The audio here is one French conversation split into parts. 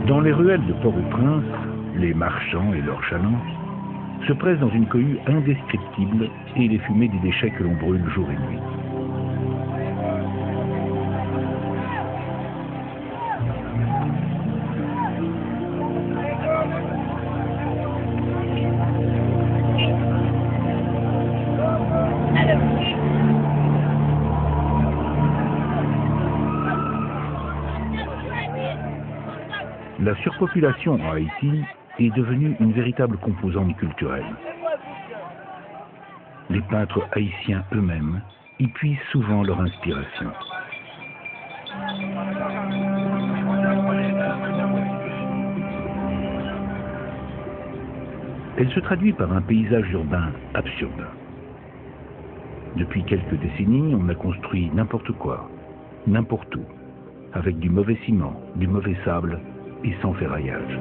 Dans les ruelles de Port-au-Prince, les marchands et leurs chalands se pressent dans une cohue indescriptible et les fumées des déchets que l'on brûle jour et nuit. La surpopulation en Haïti est devenue une véritable composante culturelle. Les peintres haïtiens eux-mêmes y puisent souvent leur inspiration. Elle se traduit par un paysage urbain absurde. Depuis quelques décennies, on a construit n'importe quoi, n'importe où, avec du mauvais ciment, du mauvais sable et sans ferraillage.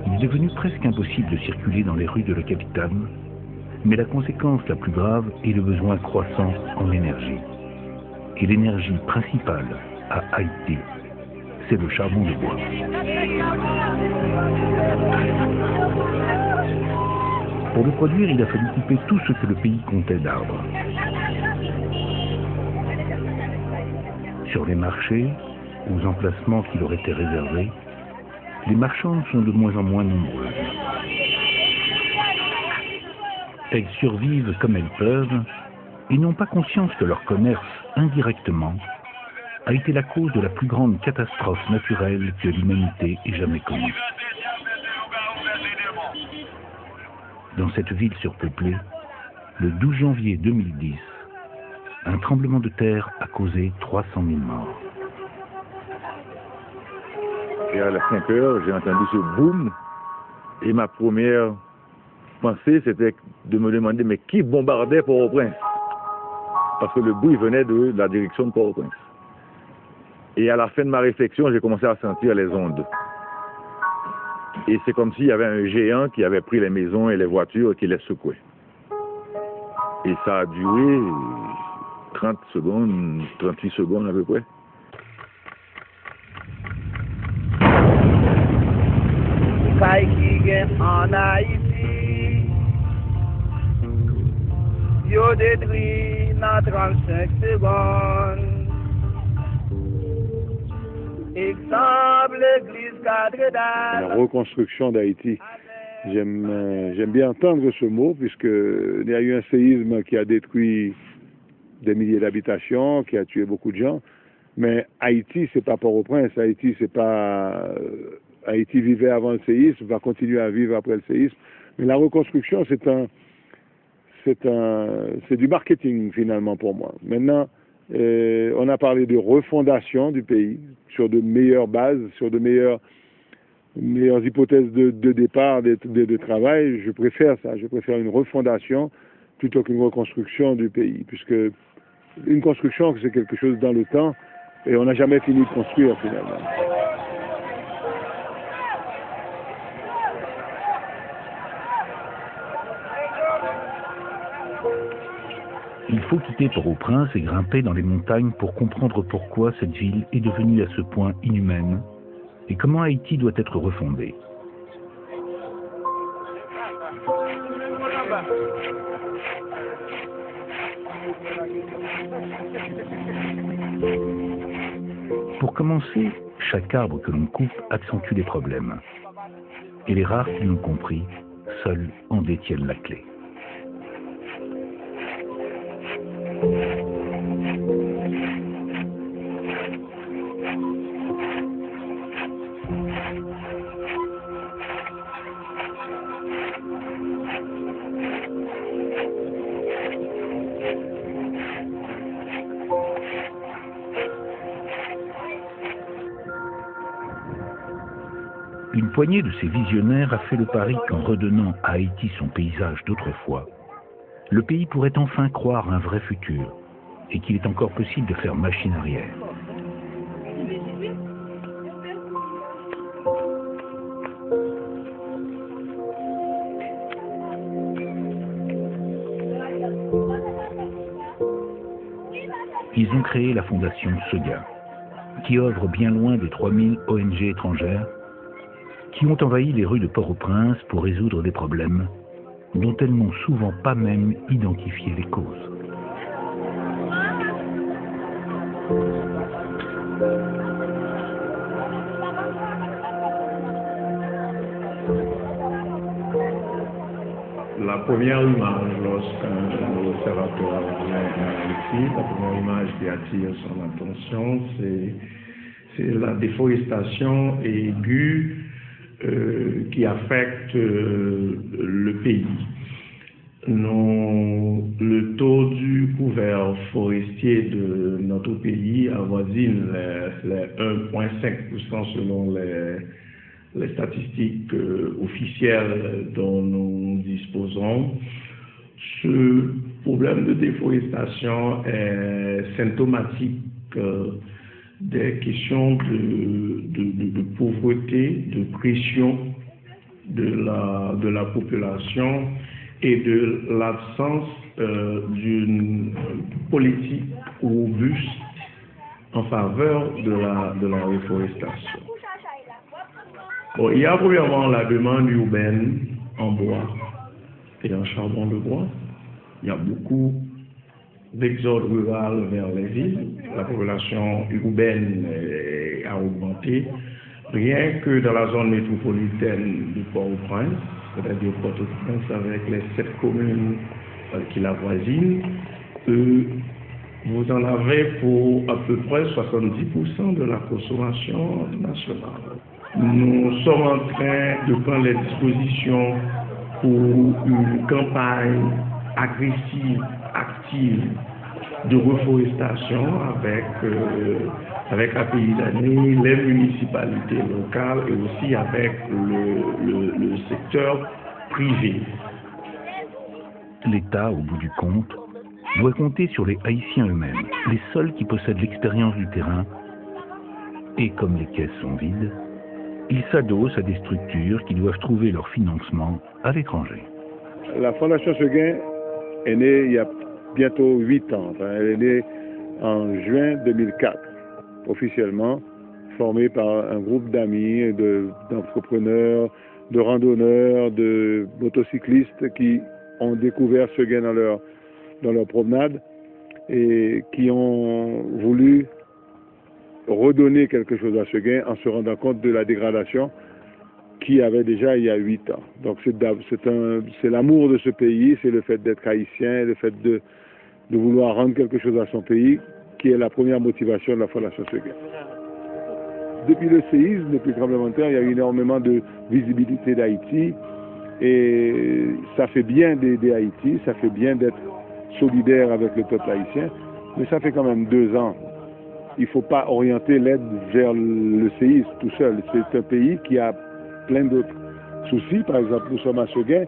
Il est devenu presque impossible de circuler dans les rues de la capitale, mais la conséquence la plus grave est le besoin croissant en énergie. Et l'énergie principale à Haïti, c'est le charbon de bois. Pour le produire, il a fallu couper tout ce que le pays comptait d'arbres. Sur les marchés, aux emplacements qui leur étaient réservés, les marchandes sont de moins en moins nombreuses. Elles survivent comme elles peuvent et n'ont pas conscience que leur commerce, indirectement, a été la cause de la plus grande catastrophe naturelle que l'humanité ait jamais connue. Dans cette ville surpeuplée, le 12 janvier 2010, un tremblement de terre a causé 300 000 morts. Et à 5 heures, j'ai entendu ce boom et ma première pensée, c'était de me demander mais qui bombardait Port-au-Prince? Parce que le bruit venait de la direction de Port-au-Prince. Et à la fin de ma réflexion, j'ai commencé à sentir les ondes. Et c'est comme s'il y avait un géant qui avait pris les maisons et les voitures et qui les secouait. Et ça a duré 30 secondes, 38 secondes à peu près. En Haïti, yo détruit dans 35 secondes. Exemple, l'église cathédrale. La reconstruction d'Haïti. J'aime bien entendre ce mot, puisqu'il y a eu un séisme qui a détruit des milliers d'habitations, qui a tué beaucoup de gens. Mais Haïti, c'est pas Port-au-Prince. Haïti, c'est pas... Haïti vivait avant le séisme, va continuer à vivre après le séisme. Mais la reconstruction, c'est du marketing finalement pour moi. Maintenant, on a parlé de refondation du pays sur de meilleures bases, sur de meilleures hypothèses de départ, de travail. Je préfère ça. Je préfère une refondation plutôt qu'une reconstruction du pays, puisque une construction, c'est quelque chose dans le temps et on n'a jamais fini de construire finalement. Il faut quitter Port-au-Prince et grimper dans les montagnes pour comprendre pourquoi cette ville est devenue à ce point inhumaine et comment Haïti doit être refondée. Pour commencer, chaque arbre que l'on coupe accentue les problèmes. Et les rares qui l'ont compris, seuls en détiennent la clé. Une poignée de ces visionnaires a fait le pari qu'en redonnant à Haïti son paysage d'autrefois, le pays pourrait enfin croire un vrai futur et qu'il est encore possible de faire machine arrière. Ils ont créé la fondation SOGA, qui œuvre bien loin des 3000 ONG étrangères qui ont envahi les rues de Port-au-Prince pour résoudre des problèmes dont elles n'ont souvent pas même identifié les causes. La première image, lorsqu'un observateur vient ici, la première image qui attire son attention, c'est la déforestation aiguë qui affecte le pays. Le taux du couvert forestier de notre pays avoisine les 1,5% selon les statistiques officielles dont nous disposons. Ce problème de déforestation est symptomatique des questions de pauvreté, de pression de la population et de l'absence d'une politique robuste en faveur de la reforestation. Bon, il y a premièrement la demande urbaine en bois et en charbon de bois. Il y a beaucoup d'exode rural vers les villes. La population urbaine a augmenté. Rien que dans la zone métropolitaine du Port-au-Prince, c'est-à-dire Port-au-Prince avec les 7 communes qui l'avoisinent, vous en avez pour à peu près 70% de la consommation nationale. Nous sommes en train de prendre les dispositions pour une campagne agressive, active de reforestation avec la paysannerie, les municipalités locales et aussi avec le secteur privé. L'État, au bout du compte, doit compter sur les Haïtiens eux-mêmes, les seuls qui possèdent l'expérience du terrain. Et comme les caisses sont vides, ils s'adossent à des structures qui doivent trouver leur financement à l'étranger. La Fondation Seguin est née il y a bientôt 8 ans. Enfin, elle est née en juin 2004, officiellement, formée par un groupe d'amis, d'entrepreneurs, de randonneurs, de motocyclistes qui ont découvert Seguin dans leur promenade et qui ont voulu redonner quelque chose à Seguin en se rendant compte de la dégradation qu'il y avait déjà il y a 8 ans. Donc c'est l'amour de ce pays, c'est le fait d'être haïtien, le fait de vouloir rendre quelque chose à son pays qui est la première motivation de la Fondation Seguin. Depuis le séisme, depuis le tremblement de terre, il y a eu énormément de visibilité d'Haïti et ça fait bien d'aider Haïti, ça fait bien d'être solidaire avec le peuple haïtien, mais ça fait quand même 2 ans. Il ne faut pas orienter l'aide vers le séisme tout seul. C'est un pays qui a plein d'autres soucis. Par exemple, nous sommes à Seguin,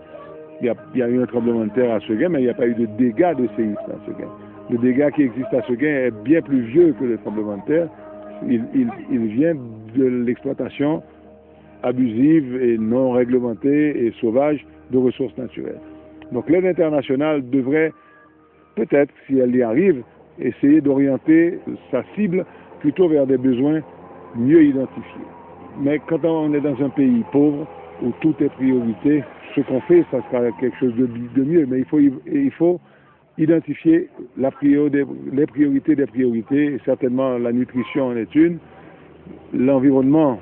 il y a eu un tremblement de terre à Seguin, mais il n'y a pas eu de dégâts de séisme à Seguin. Le dégât qui existe à Seguin est bien plus vieux que le tremblement de terre. Il vient de l'exploitation abusive et non réglementée et sauvage de ressources naturelles. Donc l'aide internationale devrait, peut-être, si elle y arrive, essayer d'orienter sa cible plutôt vers des besoins mieux identifiés. Mais quand on est dans un pays pauvre, où tout est priorité, ce qu'on fait, ça sera quelque chose de mieux. Mais il faut identifier les priorités des priorités, et certainement la nutrition en est une, l'environnement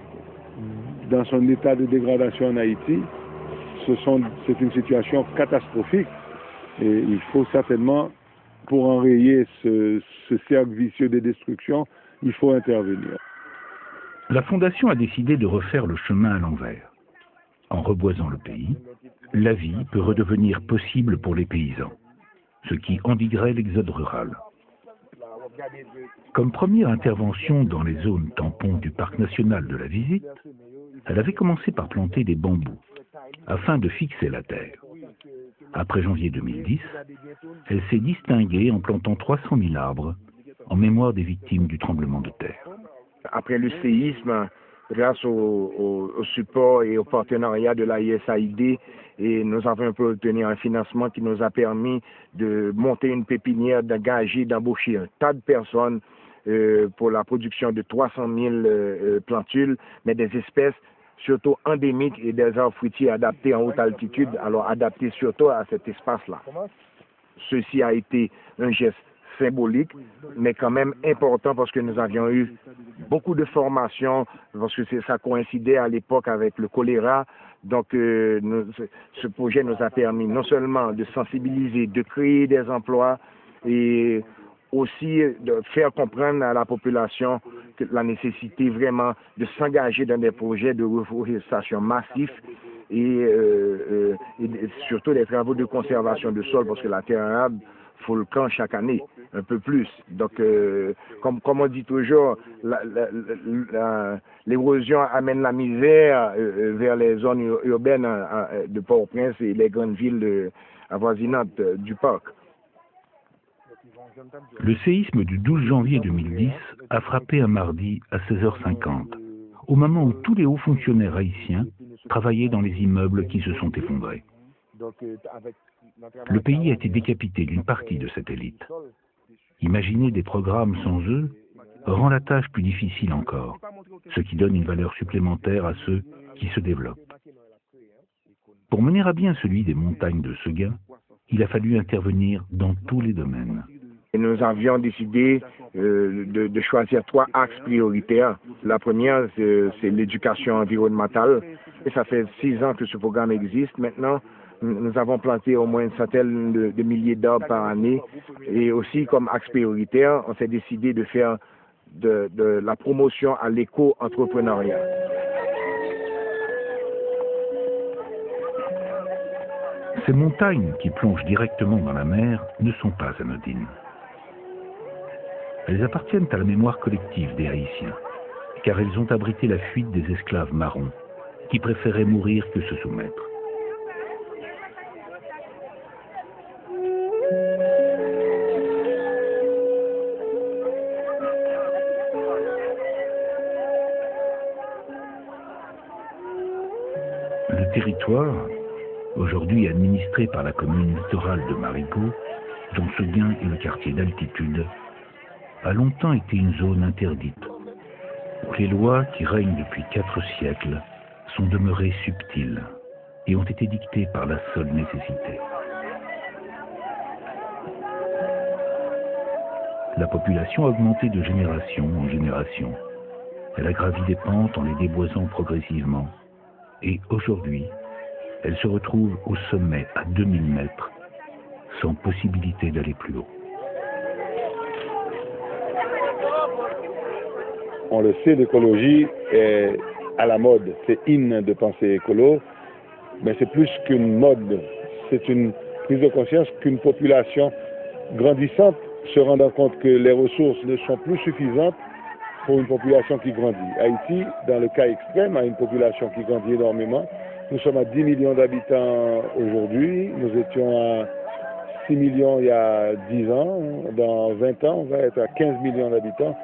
dans son état de dégradation en Haïti, c'est une situation catastrophique et il faut certainement, pour enrayer ce cercle vicieux de destruction, il faut intervenir. La Fondation a décidé de refaire le chemin à l'envers. En reboisant le pays, la vie peut redevenir possible pour les paysans, ce qui endiguerait l'exode rural. Comme première intervention dans les zones tampons du parc national de la Visite, Elle avait commencé par planter des bambous, afin de fixer la terre. Après janvier 2010, elle s'est distinguée en plantant 300 000 arbres en mémoire des victimes du tremblement de terre. Après le séisme, grâce au support et au partenariat de la USAID, et nous avons pu obtenir un financement qui nous a permis de monter une pépinière, d'engager, d'embaucher un tas de personnes pour la production de 300 000 plantules, mais des espèces surtout endémiques et des arbres fruitiers adaptés en haute altitude, alors adaptés surtout à cet espace-là. Ceci a été un geste symbolique, mais quand même important parce que nous avions eu beaucoup de formations, parce que ça coïncidait à l'époque avec le choléra. Donc, ce projet nous a permis non seulement de sensibiliser, de créer des emplois et aussi de faire comprendre à la population que la nécessité vraiment de s'engager dans des projets de reforestation massifs et surtout des travaux de conservation de sol parce que la terre arable faut le camp chaque année, un peu plus. Donc, comme on dit toujours, l'érosion amène la misère vers les zones urbaines de Port-au-Prince et les grandes villes avoisinantes du parc. Le séisme du 12 janvier 2010 a frappé un mardi à 16h50, au moment où tous les hauts fonctionnaires haïtiens travaillaient dans les immeubles qui se sont effondrés. Le pays a été décapité d'une partie de cette élite. Imaginer des programmes sans eux rend la tâche plus difficile encore, ce qui donne une valeur supplémentaire à ceux qui se développent. Pour mener à bien celui des montagnes de Seguin, il a fallu intervenir dans tous les domaines. Et nous avions décidé de choisir 3 axes prioritaires. La première, c'est l'éducation environnementale. Et ça fait 6 ans que ce programme existe. Maintenant, nous avons planté au moins une centaine de milliers d'arbres par année. Et aussi, comme axe prioritaire, on s'est décidé de faire de la promotion à l'éco-entrepreneuriat. Ces montagnes qui plongent directement dans la mer ne sont pas anodines. Elles appartiennent à la mémoire collective des Haïtiens, car elles ont abrité la fuite des esclaves marrons qui préféraient mourir que se soumettre. Le territoire, aujourd'hui administré par la commune littorale de Marigot, dont Seguin est le quartier d'altitude, a longtemps été une zone interdite, où les lois qui règnent depuis 4 siècles sont demeurées subtiles et ont été dictées par la seule nécessité. La population a augmenté de génération en génération. Elle a gravi des pentes en les déboisant progressivement. Et aujourd'hui, elle se retrouve au sommet à 2000 mètres, sans possibilité d'aller plus haut. On le sait, l'écologie est à la mode. C'est in de penser écolo, mais c'est plus qu'une mode. C'est une prise de conscience qu'une population grandissante se rendant compte que les ressources ne sont plus suffisantes pour une population qui grandit. Haïti, dans le cas extrême, a une population qui grandit énormément. Nous sommes à 10 millions d'habitants aujourd'hui. Nous étions à 6 millions il y a 10 ans. Dans 20 ans, on va être à 15 millions d'habitants.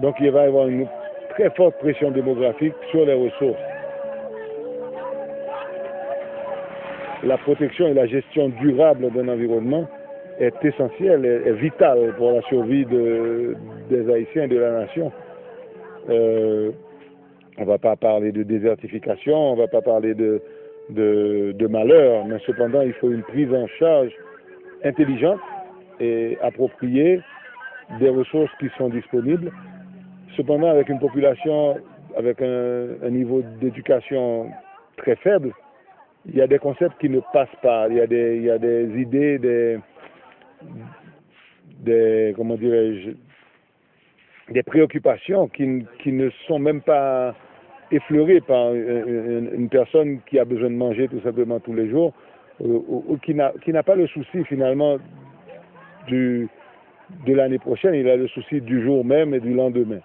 Donc il va y avoir une très forte pression démographique sur les ressources. La protection et la gestion durable d'un environnement est essentielle, est vitale pour la survie des Haïtiens et de la nation. On ne va pas parler de désertification, on ne va pas parler de malheur, mais cependant il faut une prise en charge intelligente et appropriée des ressources qui sont disponibles. Cependant, avec une population avec un niveau d'éducation très faible, il y a des concepts qui ne passent pas. Il y a des idées, comment dirais-je, des préoccupations qui ne sont même pas effleurées par une personne qui a besoin de manger tout simplement tous les jours, ou qui n'a pas le souci finalement de l'année prochaine, il a le souci du jour même et du lendemain.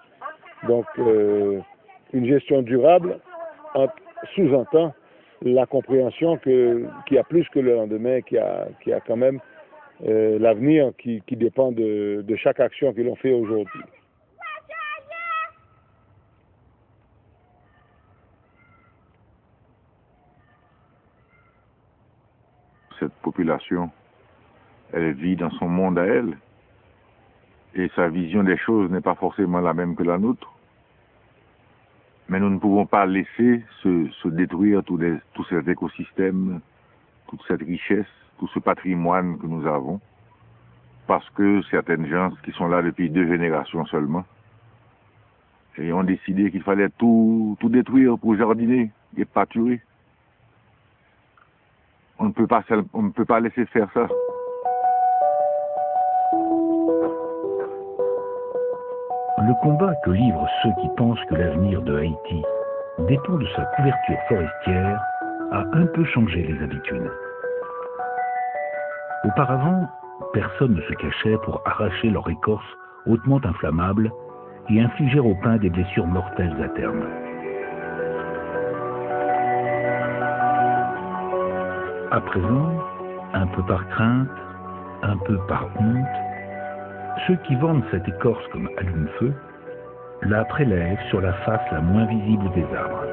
Donc, une gestion durable sous-entend la compréhension qu'il y a plus que le lendemain, qu'il y a quand même l'avenir qui dépend de chaque action que l'on fait aujourd'hui. Cette population, elle vit dans son monde à elle, et sa vision des choses n'est pas forcément la même que la nôtre. Mais nous ne pouvons pas laisser se détruire tous ces écosystèmes, toute cette richesse, tout ce patrimoine que nous avons, parce que certaines gens qui sont là depuis 2 générations seulement, et ont décidé qu'il fallait tout détruire pour jardiner et pâturer. On ne peut pas laisser faire ça. Le combat que livrent ceux qui pensent que l'avenir de Haïti dépend de sa couverture forestière a un peu changé les habitudes. Auparavant, personne ne se cachait pour arracher leur écorce hautement inflammable et infliger aux pins des blessures mortelles à terme. À présent, un peu par crainte, un peu par honte, ceux qui vendent cette écorce comme allume-feu la prélèvent sur la face la moins visible des arbres.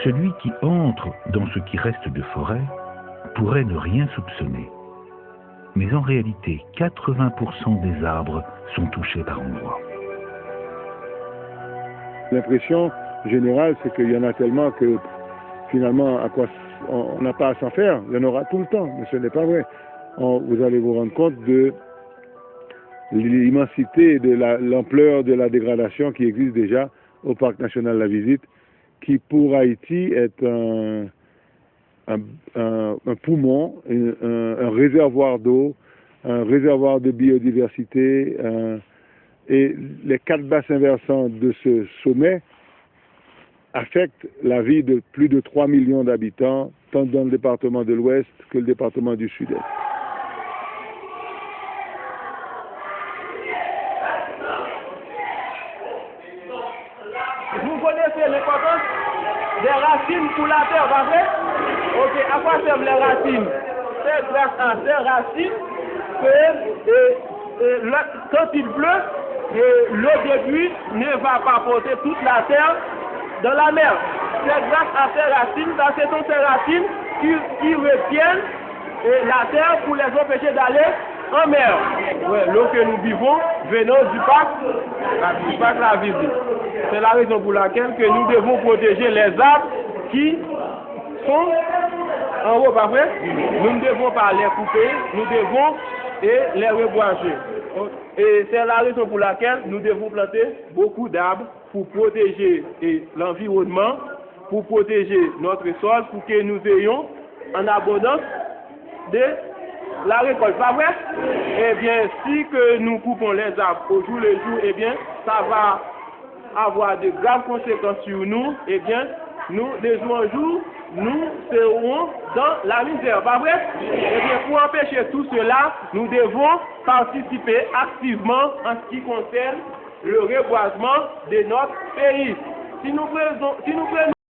Celui qui entre dans ce qui reste de forêt pourrait ne rien soupçonner. Mais en réalité, 80% des arbres sont touchés par endroits. L'impression générale, c'est qu'il y en a tellement que finalement, on n'a pas à s'en faire. Il y en aura tout le temps, mais ce n'est pas vrai. Vous allez vous rendre compte de l'immensité et de l'ampleur de la dégradation qui existe déjà au Parc national La Visite, qui pour Haïti est un poumon, un réservoir d'eau, un réservoir de biodiversité, et les 4 bassins versants de ce sommet affectent la vie de plus de 3 millions d'habitants, tant dans le département de l'Ouest que le département du Sud-Est. Vous connaissez l'importance des racines pour la terre, pas vrai? Ok, à quoi servent les racines? C'est grâce à ces racines que quand il pleut, l'eau de pluie ne va pas porter toute la terre dans la mer. C'est grâce à ces racines, parce que ce sont ces racines qui retiennent la terre pour les empêcher d'aller en mer. Ouais, l'eau que nous buvons venant du parc La Visite. C'est la raison pour laquelle que nous devons protéger les arbres qui sont en haut, pas vrai? Nous ne devons pas les couper, nous devons les reboiser. Et c'est la raison pour laquelle nous devons planter beaucoup d'arbres pour protéger l'environnement, pour protéger notre sol, pour que nous ayons en abondance de la récolte. Pas vrai? Eh bien, si que nous coupons les arbres au jour le jour, eh bien, ça va avoir de graves conséquences sur nous. Eh bien, nous, de jour en jour, nous serons dans la misère. Pas vrai? Eh bien, pour empêcher tout cela, nous devons participer activement en ce qui concerne le reboisement de notre pays. Si nous prenons